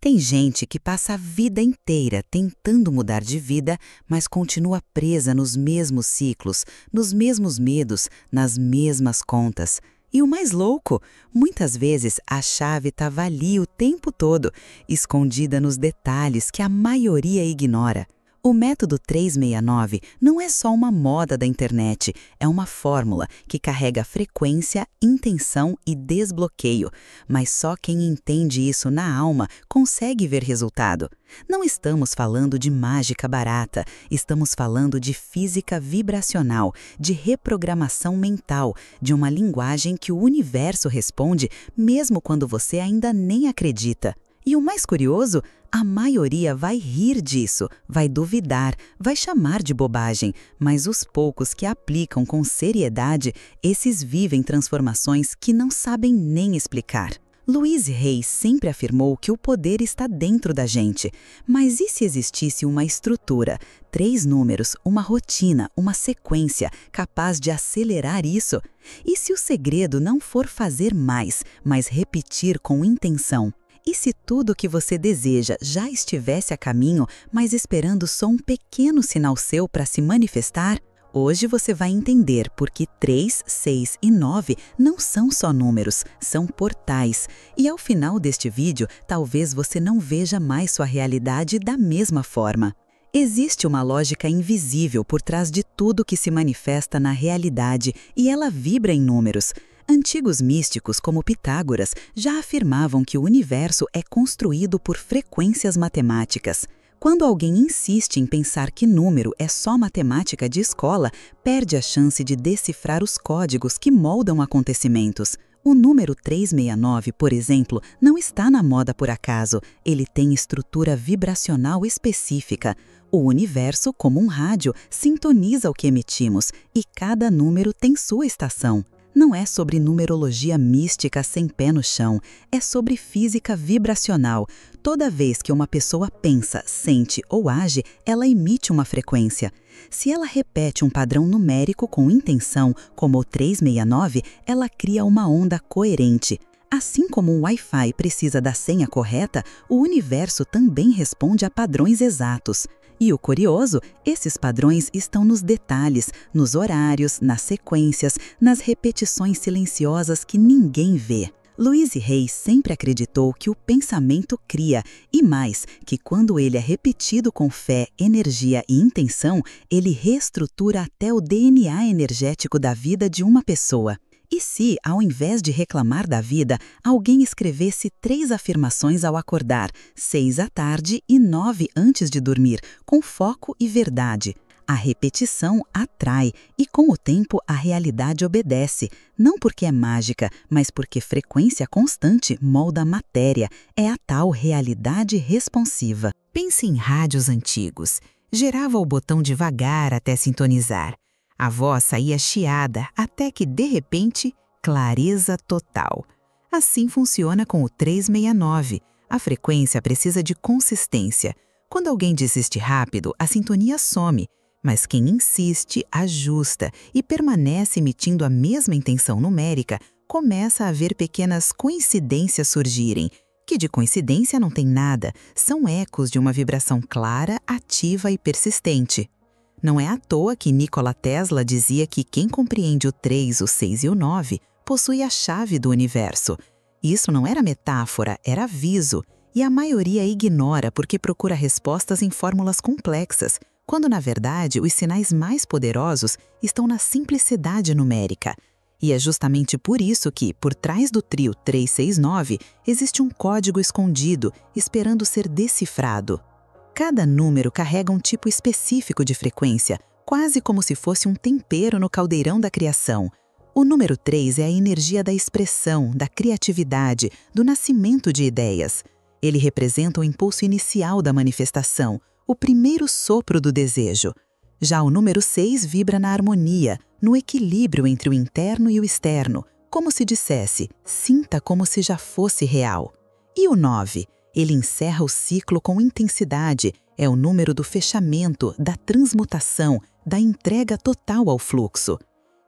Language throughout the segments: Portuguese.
Tem gente que passa a vida inteira tentando mudar de vida, mas continua presa nos mesmos ciclos, nos mesmos medos, nas mesmas contas. E o mais louco, muitas vezes a chave estava ali o tempo todo, escondida nos detalhes que a maioria ignora. O método 369 não é só uma moda da internet, é uma fórmula que carrega frequência, intenção e desbloqueio. Mas só quem entende isso na alma consegue ver resultado. Não estamos falando de mágica barata, estamos falando de física vibracional, de reprogramação mental, de uma linguagem que o universo responde mesmo quando você ainda nem acredita. E o mais curioso, a maioria vai rir disso, vai duvidar, vai chamar de bobagem, mas os poucos que aplicam com seriedade, esses vivem transformações que não sabem nem explicar. Louise Hay sempre afirmou que o poder está dentro da gente, mas e se existisse uma estrutura, 3 números, uma rotina, uma sequência capaz de acelerar isso? E se o segredo não for fazer mais, mas repetir com intenção? E se tudo o que você deseja já estivesse a caminho, mas esperando só um pequeno sinal seu para se manifestar? Hoje você vai entender por que 3, 6 e 9 não são só números, são portais. E ao final deste vídeo, talvez você não veja mais sua realidade da mesma forma. Existe uma lógica invisível por trás de tudo que se manifesta na realidade e ela vibra em números. Antigos místicos como Pitágoras já afirmavam que o universo é construído por frequências matemáticas. Quando alguém insiste em pensar que número é só matemática de escola, perde a chance de decifrar os códigos que moldam acontecimentos. O número 369, por exemplo, não está na moda por acaso, ele tem estrutura vibracional específica. O universo, como um rádio, sintoniza o que emitimos e cada número tem sua estação. Não é sobre numerologia mística sem pé no chão, é sobre física vibracional. Toda vez que uma pessoa pensa, sente ou age, ela emite uma frequência. Se ela repete um padrão numérico com intenção, como o 369, ela cria uma onda coerente. Assim como um Wi-Fi precisa da senha correta, o universo também responde a padrões exatos. E o curioso, esses padrões estão nos detalhes, nos horários, nas sequências, nas repetições silenciosas que ninguém vê. Louise Hay sempre acreditou que o pensamento cria, e mais, que quando ele é repetido com fé, energia e intenção, ele reestrutura até o DNA energético da vida de uma pessoa. E se, ao invés de reclamar da vida, alguém escrevesse 3 afirmações ao acordar, 6 à tarde e 9 antes de dormir, com foco e verdade? A repetição atrai e, com o tempo, a realidade obedece, não porque é mágica, mas porque frequência constante molda a matéria, é a tal realidade responsiva. Pense em rádios antigos. Gerava o botão devagar até sintonizar. A voz saía chiada até que, de repente, clareza total. Assim funciona com o 369. A frequência precisa de consistência. Quando alguém desiste rápido, a sintonia some, mas quem insiste, ajusta e permanece emitindo a mesma intenção numérica, começa a ver pequenas coincidências surgirem, que de coincidência não tem nada, são ecos de uma vibração clara, ativa e persistente. Não é à toa que Nikola Tesla dizia que quem compreende o 3, o 6 e o 9 possui a chave do universo. Isso não era metáfora, era aviso, e a maioria ignora porque procura respostas em fórmulas complexas, quando na verdade os sinais mais poderosos estão na simplicidade numérica. E é justamente por isso que, por trás do trio 369, existe um código escondido, esperando ser decifrado. Cada número carrega um tipo específico de frequência, quase como se fosse um tempero no caldeirão da criação. O número 3 é a energia da expressão, da criatividade, do nascimento de ideias. Ele representa o impulso inicial da manifestação, o primeiro sopro do desejo. Já o número 6 vibra na harmonia, no equilíbrio entre o interno e o externo, como se dissesse, sinta como se já fosse real. E o 9? Ele encerra o ciclo com intensidade, é o número do fechamento, da transmutação, da entrega total ao fluxo.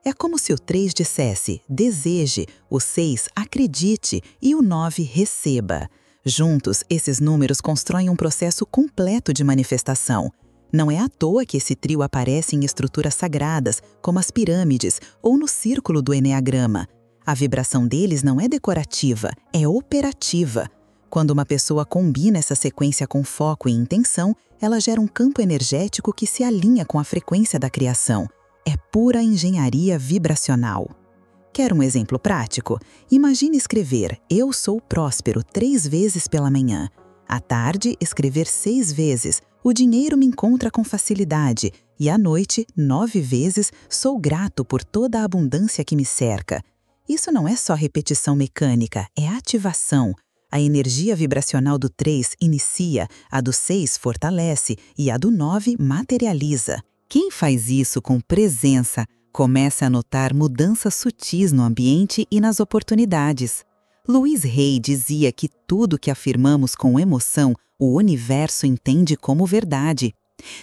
É como se o 3 dissesse, deseje, o 6 acredite e o 9 receba. Juntos, esses números constroem um processo completo de manifestação. Não é à toa que esse trio aparece em estruturas sagradas, como as pirâmides ou no círculo do eneagrama. A vibração deles não é decorativa, é operativa. Quando uma pessoa combina essa sequência com foco e intenção, ela gera um campo energético que se alinha com a frequência da criação. É pura engenharia vibracional. Quer um exemplo prático? Imagine escrever "Eu sou próspero" 3 vezes pela manhã. À tarde, escrever 6 vezes "O dinheiro me encontra com facilidade" e à noite, 9 vezes "Sou grato por toda a abundância que me cerca". Isso não é só repetição mecânica, é ativação. A energia vibracional do 3 inicia, a do 6 fortalece e a do 9 materializa. Quem faz isso com presença começa a notar mudanças sutis no ambiente e nas oportunidades. Louise Hay dizia que tudo que afirmamos com emoção, o universo entende como verdade.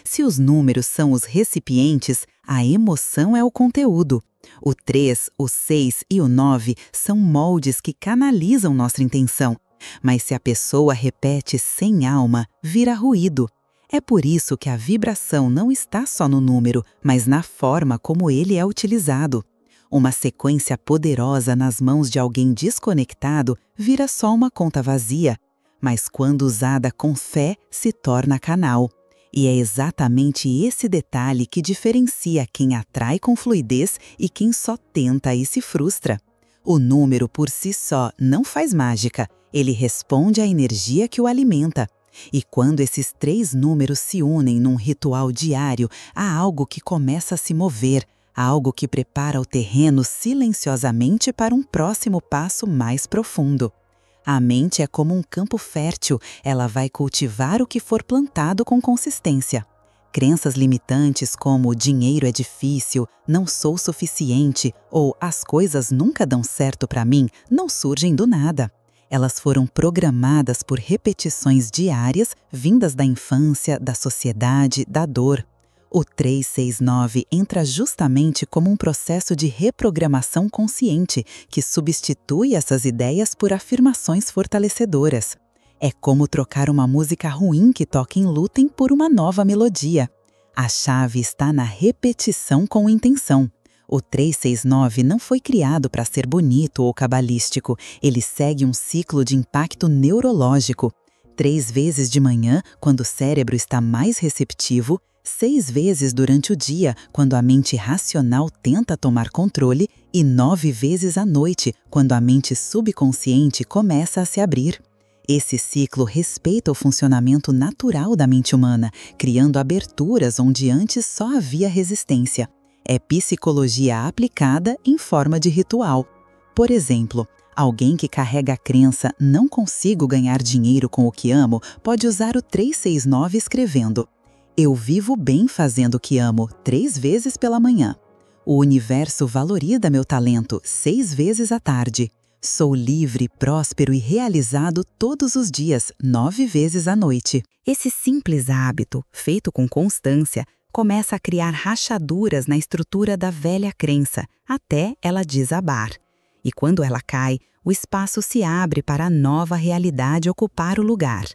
Se os números são os recipientes, a emoção é o conteúdo. O 3, o 6 e o 9 são moldes que canalizam nossa intenção. Mas se a pessoa repete sem alma, vira ruído. É por isso que a vibração não está só no número, mas na forma como ele é utilizado. Uma sequência poderosa nas mãos de alguém desconectado vira só uma conta vazia, mas quando usada com fé, se torna canal. E é exatamente esse detalhe que diferencia quem atrai com fluidez e quem só tenta e se frustra. O número por si só não faz mágica, ele responde à energia que o alimenta. E quando esses 3 números se unem num ritual diário, há algo que começa a se mover, há algo que prepara o terreno silenciosamente para um próximo passo mais profundo. A mente é como um campo fértil, ela vai cultivar o que for plantado com consistência. Crenças limitantes como "dinheiro é difícil", "não sou suficiente" ou "as coisas nunca dão certo para mim" não surgem do nada. Elas foram programadas por repetições diárias vindas da infância, da sociedade, da dor. O 369 entra justamente como um processo de reprogramação consciente que substitui essas ideias por afirmações fortalecedoras. É como trocar uma música ruim que toca em lutem por uma nova melodia. A chave está na repetição com intenção. O 369 não foi criado para ser bonito ou cabalístico, ele segue um ciclo de impacto neurológico. 3 vezes de manhã, quando o cérebro está mais receptivo, 6 vezes durante o dia, quando a mente racional tenta tomar controle, e 9 vezes à noite, quando a mente subconsciente começa a se abrir. Esse ciclo respeita o funcionamento natural da mente humana, criando aberturas onde antes só havia resistência. É psicologia aplicada em forma de ritual. Por exemplo, alguém que carrega a crença "não consigo ganhar dinheiro com o que amo" pode usar o 369 escrevendo "Eu vivo bem fazendo o que amo" 3 vezes pela manhã. "O universo valoriza meu talento" 6 vezes à tarde. "Sou livre, próspero e realizado todos os dias" 9 vezes à noite. Esse simples hábito, feito com constância, começa a criar rachaduras na estrutura da velha crença, até ela desabar. E quando ela cai, o espaço se abre para a nova realidade ocupar o lugar.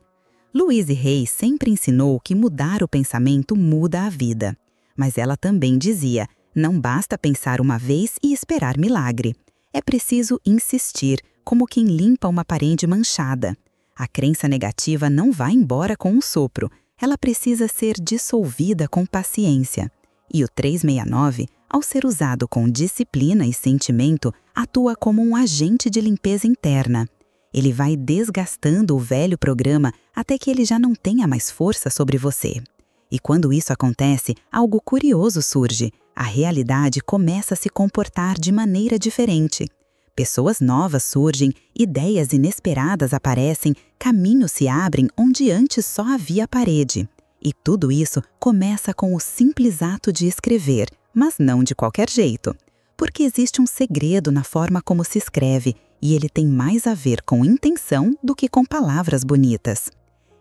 Louise Hay sempre ensinou que mudar o pensamento muda a vida. Mas ela também dizia, não basta pensar uma vez e esperar milagre. É preciso insistir, como quem limpa uma parede manchada. A crença negativa não vai embora com um sopro. Ela precisa ser dissolvida com paciência. E o 369, ao ser usado com disciplina e sentimento, atua como um agente de limpeza interna. Ele vai desgastando o velho programa até que ele já não tenha mais força sobre você. E quando isso acontece, algo curioso surge. A realidade começa a se comportar de maneira diferente. Pessoas novas surgem, ideias inesperadas aparecem, caminhos se abrem onde antes só havia parede. E tudo isso começa com o simples ato de escrever, mas não de qualquer jeito. Porque existe um segredo na forma como se escreve, e ele tem mais a ver com intenção do que com palavras bonitas.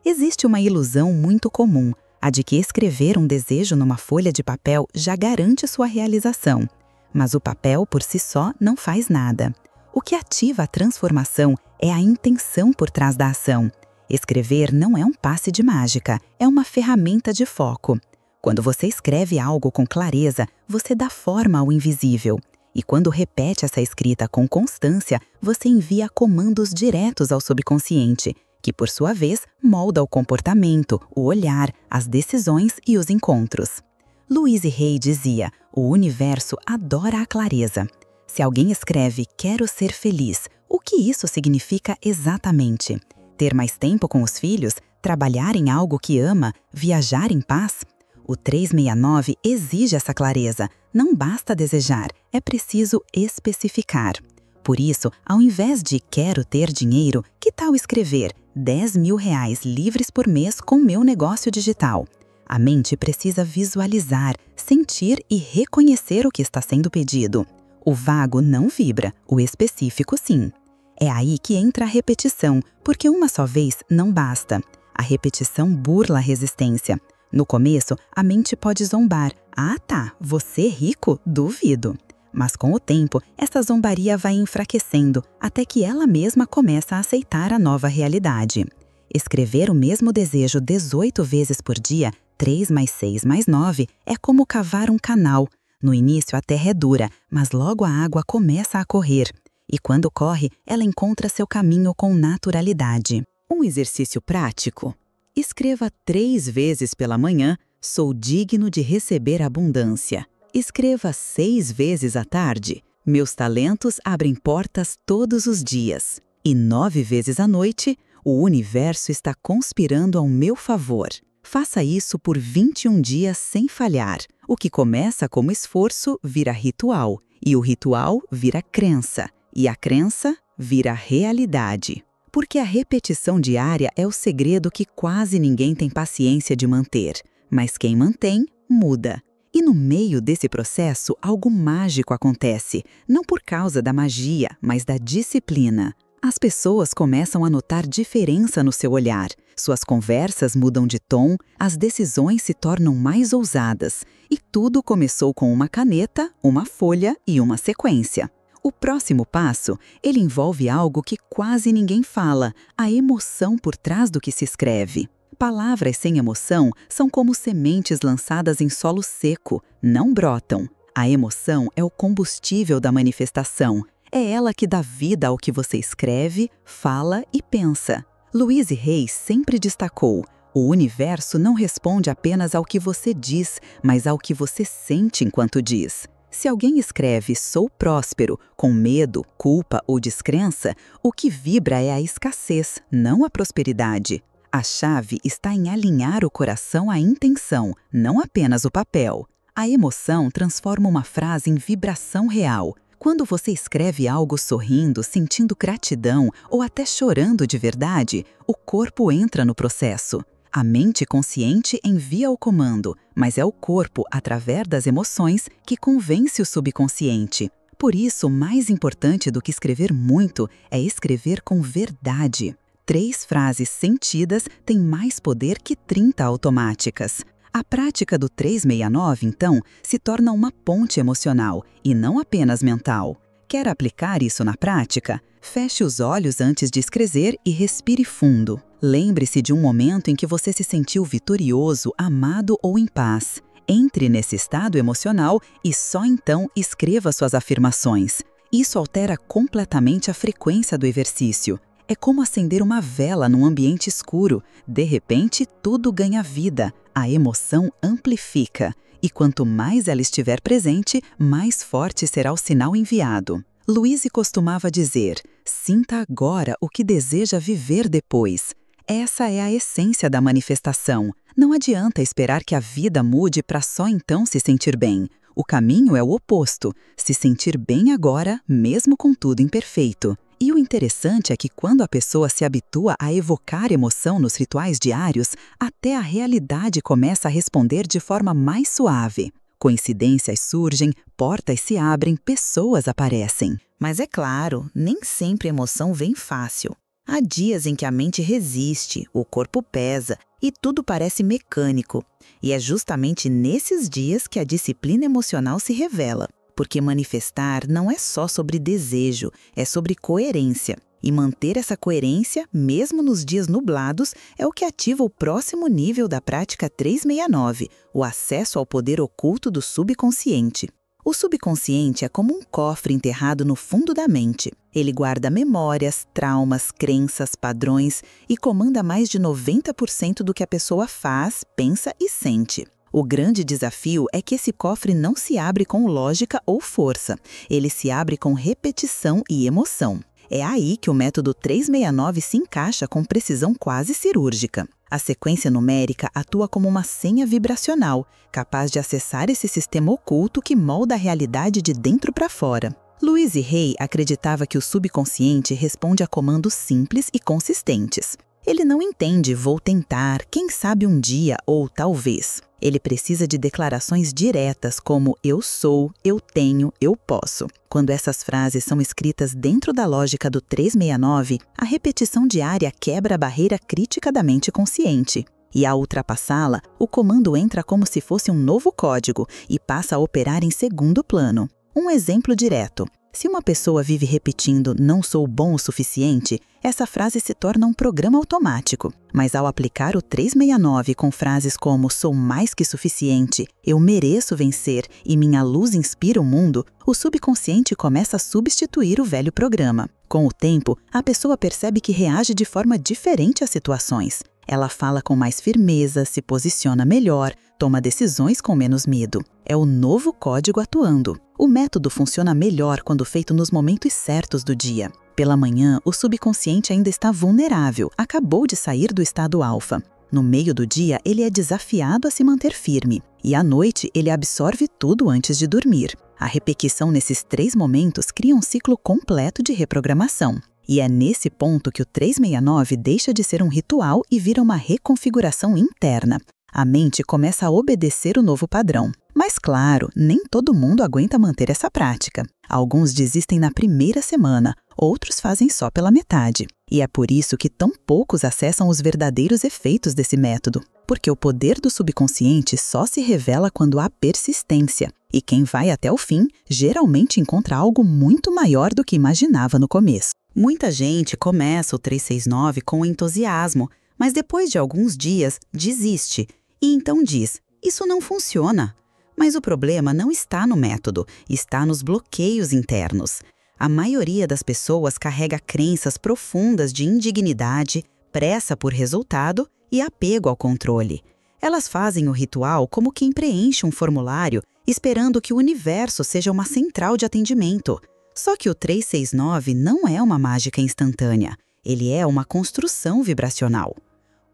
Existe uma ilusão muito comum, a de que escrever um desejo numa folha de papel já garante sua realização. Mas o papel por si só não faz nada. O que ativa a transformação é a intenção por trás da ação. Escrever não é um passe de mágica, é uma ferramenta de foco. Quando você escreve algo com clareza, você dá forma ao invisível. E quando repete essa escrita com constância, você envia comandos diretos ao subconsciente, que por sua vez molda o comportamento, o olhar, as decisões e os encontros. Louise Hay dizia: o universo adora a clareza. Se alguém escreve "quero ser feliz", o que isso significa exatamente? Ter mais tempo com os filhos? Trabalhar em algo que ama? Viajar em paz? O 369 exige essa clareza. Não basta desejar, é preciso especificar. Por isso, ao invés de "quero ter dinheiro", que tal escrever R$ 10.000 livres por mês com meu negócio digital? A mente precisa visualizar, sentir e reconhecer o que está sendo pedido. O vago não vibra, o específico sim. É aí que entra a repetição, porque uma só vez não basta. A repetição burla a resistência. No começo, a mente pode zombar. "Ah tá, você é rico? Duvido." Mas com o tempo, essa zombaria vai enfraquecendo, até que ela mesma começa a aceitar a nova realidade. Escrever o mesmo desejo 18 vezes por dia, 3 mais 6 mais 9, é como cavar um canal. No início a terra é dura, mas logo a água começa a correr. E quando corre, ela encontra seu caminho com naturalidade. Um exercício prático. Escreva 3 vezes pela manhã: "Sou digno de receber abundância." Escreva 6 vezes à tarde: "Meus talentos abrem portas todos os dias." E 9 vezes à noite: "O universo está conspirando ao meu favor." Faça isso por 21 dias sem falhar. O que começa como esforço vira ritual, e o ritual vira crença, e a crença vira realidade. Porque a repetição diária é o segredo que quase ninguém tem paciência de manter, mas quem mantém, muda. E no meio desse processo, algo mágico acontece, não por causa da magia, mas da disciplina. As pessoas começam a notar diferença no seu olhar, suas conversas mudam de tom, as decisões se tornam mais ousadas, e tudo começou com uma caneta, uma folha e uma sequência. O próximo passo, ele envolve algo que quase ninguém fala: a emoção por trás do que se escreve. Palavras sem emoção são como sementes lançadas em solo seco, não brotam. A emoção é o combustível da manifestação. É ela que dá vida ao que você escreve, fala e pensa. Louise Hay sempre destacou: o universo não responde apenas ao que você diz, mas ao que você sente enquanto diz. Se alguém escreve "sou próspero" com medo, culpa ou descrença, o que vibra é a escassez, não a prosperidade. A chave está em alinhar o coração à intenção, não apenas o papel. A emoção transforma uma frase em vibração real. Quando você escreve algo sorrindo, sentindo gratidão ou até chorando de verdade, o corpo entra no processo. A mente consciente envia o comando, mas é o corpo, através das emoções, que convence o subconsciente. Por isso, mais importante do que escrever muito é escrever com verdade. 3 frases sentidas têm mais poder que 30 automáticas. A prática do 369, então, se torna uma ponte emocional e não apenas mental. Quer aplicar isso na prática? Feche os olhos antes de escrever e respire fundo. Lembre-se de um momento em que você se sentiu vitorioso, amado ou em paz. Entre nesse estado emocional e só então escreva suas afirmações. Isso altera completamente a frequência do exercício. É como acender uma vela num ambiente escuro. De repente, tudo ganha vida. A emoção amplifica. E quanto mais ela estiver presente, mais forte será o sinal enviado. Louise costumava dizer: "Sinta agora o que deseja viver depois." Essa é a essência da manifestação. Não adianta esperar que a vida mude para só então se sentir bem. O caminho é o oposto: se sentir bem agora, mesmo com tudo imperfeito. E o interessante é que quando a pessoa se habitua a evocar emoção nos rituais diários, até a realidade começa a responder de forma mais suave. Coincidências surgem, portas se abrem, pessoas aparecem. Mas é claro, nem sempre a emoção vem fácil. Há dias em que a mente resiste, o corpo pesa e tudo parece mecânico. E é justamente nesses dias que a disciplina emocional se revela. Porque manifestar não é só sobre desejo, é sobre coerência. E manter essa coerência, mesmo nos dias nublados, é o que ativa o próximo nível da prática 369, o acesso ao poder oculto do subconsciente. O subconsciente é como um cofre enterrado no fundo da mente. Ele guarda memórias, traumas, crenças, padrões e comanda mais de 90% do que a pessoa faz, pensa e sente. O grande desafio é que esse cofre não se abre com lógica ou força. Ele se abre com repetição e emoção. É aí que o método 369 se encaixa com precisão quase cirúrgica. A sequência numérica atua como uma senha vibracional, capaz de acessar esse sistema oculto que molda a realidade de dentro para fora. Louise Hay acreditava que o subconsciente responde a comandos simples e consistentes. Ele não entende "vou tentar", "quem sabe um dia" ou "talvez". Ele precisa de declarações diretas como "eu sou", "eu tenho", "eu posso". Quando essas frases são escritas dentro da lógica do 369, a repetição diária quebra a barreira crítica da mente consciente. E ao ultrapassá-la, o comando entra como se fosse um novo código e passa a operar em segundo plano. Um exemplo direto. Se uma pessoa vive repetindo "não sou bom o suficiente", essa frase se torna um programa automático. Mas ao aplicar o 369 com frases como "sou mais que suficiente", "eu mereço vencer" e "minha luz inspira o mundo", o subconsciente começa a substituir o velho programa. Com o tempo, a pessoa percebe que reage de forma diferente às situações. Ela fala com mais firmeza, se posiciona melhor, toma decisões com menos medo. É o novo código atuando. O método funciona melhor quando feito nos momentos certos do dia. Pela manhã, o subconsciente ainda está vulnerável, acabou de sair do estado alfa. No meio do dia, ele é desafiado a se manter firme. E à noite, ele absorve tudo antes de dormir. A repetição nesses 3 momentos cria um ciclo completo de reprogramação. E é nesse ponto que o 369 deixa de ser um ritual e vira uma reconfiguração interna. A mente começa a obedecer o novo padrão. Mas claro, nem todo mundo aguenta manter essa prática. Alguns desistem na primeira semana, outros fazem só pela metade. E é por isso que tão poucos acessam os verdadeiros efeitos desse método. Porque o poder do subconsciente só se revela quando há persistência. E quem vai até o fim, geralmente encontra algo muito maior do que imaginava no começo. Muita gente começa o 369 com entusiasmo, mas depois de alguns dias desiste e então diz: "isso não funciona". Mas o problema não está no método, está nos bloqueios internos. A maioria das pessoas carrega crenças profundas de indignidade, pressa por resultado e apego ao controle. Elas fazem o ritual como quem preenche um formulário, esperando que o universo seja uma central de atendimento. Só que o 369 não é uma mágica instantânea, ele é uma construção vibracional.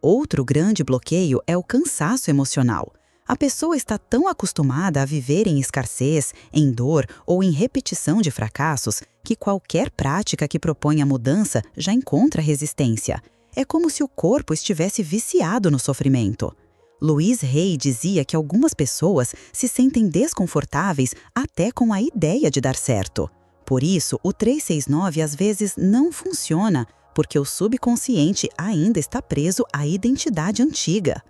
Outro grande bloqueio é o cansaço emocional. A pessoa está tão acostumada a viver em escassez, em dor ou em repetição de fracassos que qualquer prática que proponha mudança já encontra resistência. É como se o corpo estivesse viciado no sofrimento. Louise Hay dizia que algumas pessoas se sentem desconfortáveis até com a ideia de dar certo. Por isso, o 369 às vezes não funciona, porque o subconsciente ainda está preso à identidade antiga.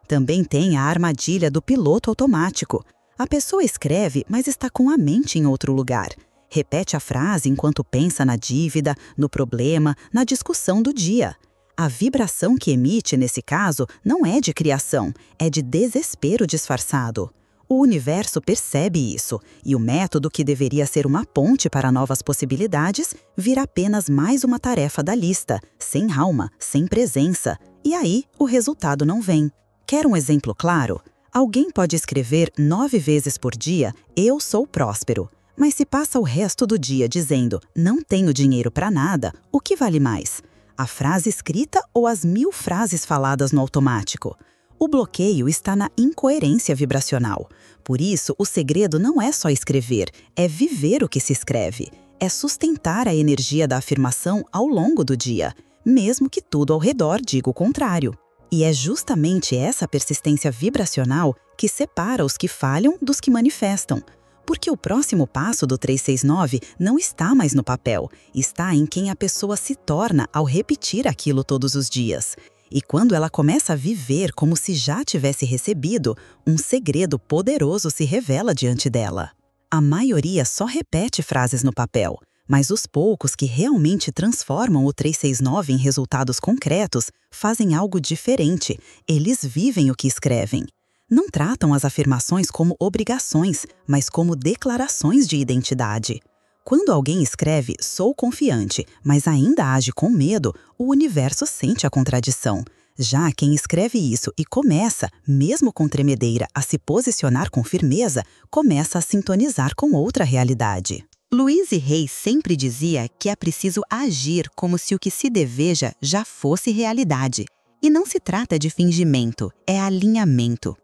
Também tem a armadilha do piloto automático. A pessoa escreve, mas está com a mente em outro lugar. Repete a frase enquanto pensa na dívida, no problema, na discussão do dia. A vibração que emite, nesse caso, não é de criação, é de desespero disfarçado. O universo percebe isso, e o método que deveria ser uma ponte para novas possibilidades vira apenas mais uma tarefa da lista, sem alma, sem presença. E aí, o resultado não vem. Quer um exemplo claro? Alguém pode escrever 9 vezes por dia "eu sou próspero", mas se passa o resto do dia dizendo "não tenho dinheiro para nada", o que vale mais? A frase escrita ou as 1000 frases faladas no automático? O bloqueio está na incoerência vibracional. Por isso, o segredo não é só escrever, é viver o que se escreve. É sustentar a energia da afirmação ao longo do dia, mesmo que tudo ao redor diga o contrário. E é justamente essa persistência vibracional que separa os que falham dos que manifestam. Porque o próximo passo do 369 não está mais no papel, está em quem a pessoa se torna ao repetir aquilo todos os dias. E quando ela começa a viver como se já tivesse recebido, um segredo poderoso se revela diante dela. A maioria só repete frases no papel, Mas os poucos que realmente transformam o 369 em resultados concretos fazem algo diferente. Eles vivem o que escrevem. Não tratam as afirmações como obrigações, mas como declarações de identidade. Quando alguém escreve "sou confiante", mas ainda age com medo, o universo sente a contradição. Já quem escreve isso e começa, mesmo com tremedeira, a se posicionar com firmeza, começa a sintonizar com outra realidade. Louise Hay sempre dizia que é preciso agir como se o que se deseja já fosse realidade. E não se trata de fingimento, é alinhamento.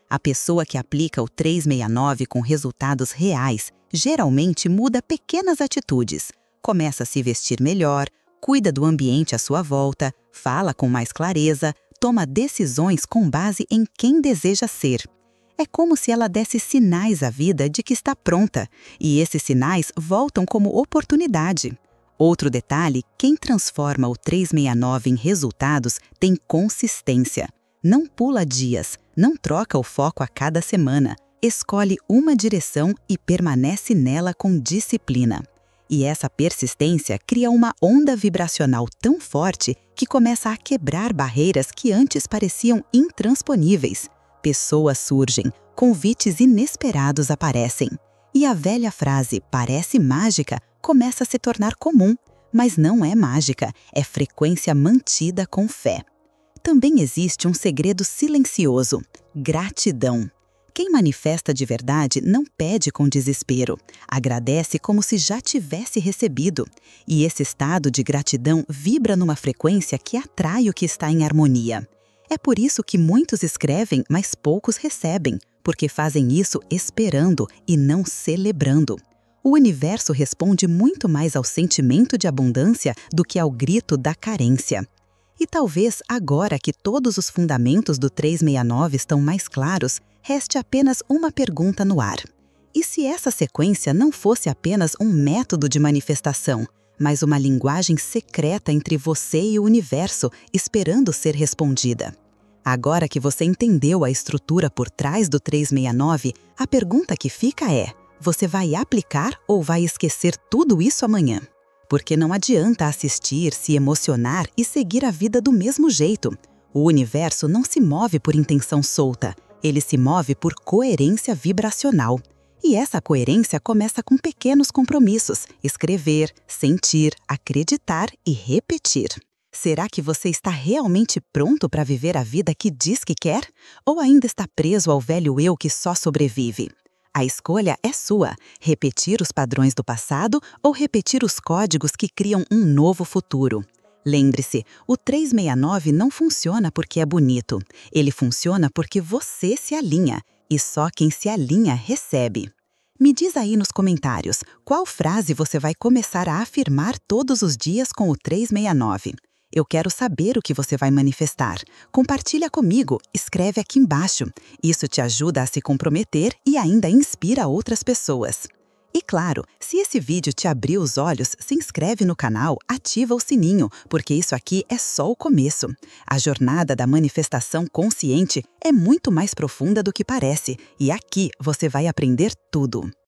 A pessoa que aplica o 369 com resultados reais geralmente muda pequenas atitudes. Começa a se vestir melhor, cuida do ambiente à sua volta, fala com mais clareza, toma decisões com base em quem deseja ser. É como se ela desse sinais à vida de que está pronta, e esses sinais voltam como oportunidade. Outro detalhe, quem transforma o 369 em resultados tem consistência. Não pula dias, não troca o foco a cada semana, escolhe uma direção e permanece nela com disciplina. E essa persistência cria uma onda vibracional tão forte que começa a quebrar barreiras que antes pareciam intransponíveis. Pessoas surgem, convites inesperados aparecem. E a velha frase "parece mágica" começa a se tornar comum. Mas não é mágica, é frequência mantida com fé. Também existe um segredo silencioso: gratidão. Quem manifesta de verdade não pede com desespero, agradece como se já tivesse recebido. E esse estado de gratidão vibra numa frequência que atrai o que está em harmonia. É por isso que muitos escrevem, mas poucos recebem, porque fazem isso esperando e não celebrando. O universo responde muito mais ao sentimento de abundância do que ao grito da carência. E talvez agora que todos os fundamentos do 369 estão mais claros, reste apenas uma pergunta no ar. E se essa sequência não fosse apenas um método de manifestação, mas uma linguagem secreta entre você e o universo, esperando ser respondida? Agora que você entendeu a estrutura por trás do 369, a pergunta que fica é: você vai aplicar ou vai esquecer tudo isso amanhã? Porque não adianta assistir, se emocionar e seguir a vida do mesmo jeito. O universo não se move por intenção solta, ele se move por coerência vibracional. E essa coerência começa com pequenos compromissos: escrever, sentir, acreditar e repetir. Será que você está realmente pronto para viver a vida que diz que quer? Ou ainda está preso ao velho eu que só sobrevive? A escolha é sua: repetir os padrões do passado ou repetir os códigos que criam um novo futuro. Lembre-se, o 369 não funciona porque é bonito. Ele funciona porque você se alinha, e só quem se alinha recebe. Me diz aí nos comentários, qual frase você vai começar a afirmar todos os dias com o 369? Eu quero saber o que você vai manifestar. Compartilha comigo, escreve aqui embaixo. Isso te ajuda a se comprometer e ainda inspira outras pessoas. E claro, se esse vídeo te abriu os olhos, se inscreve no canal, ativa o sininho, porque isso aqui é só o começo. A jornada da manifestação consciente é muito mais profunda do que parece, e aqui você vai aprender tudo.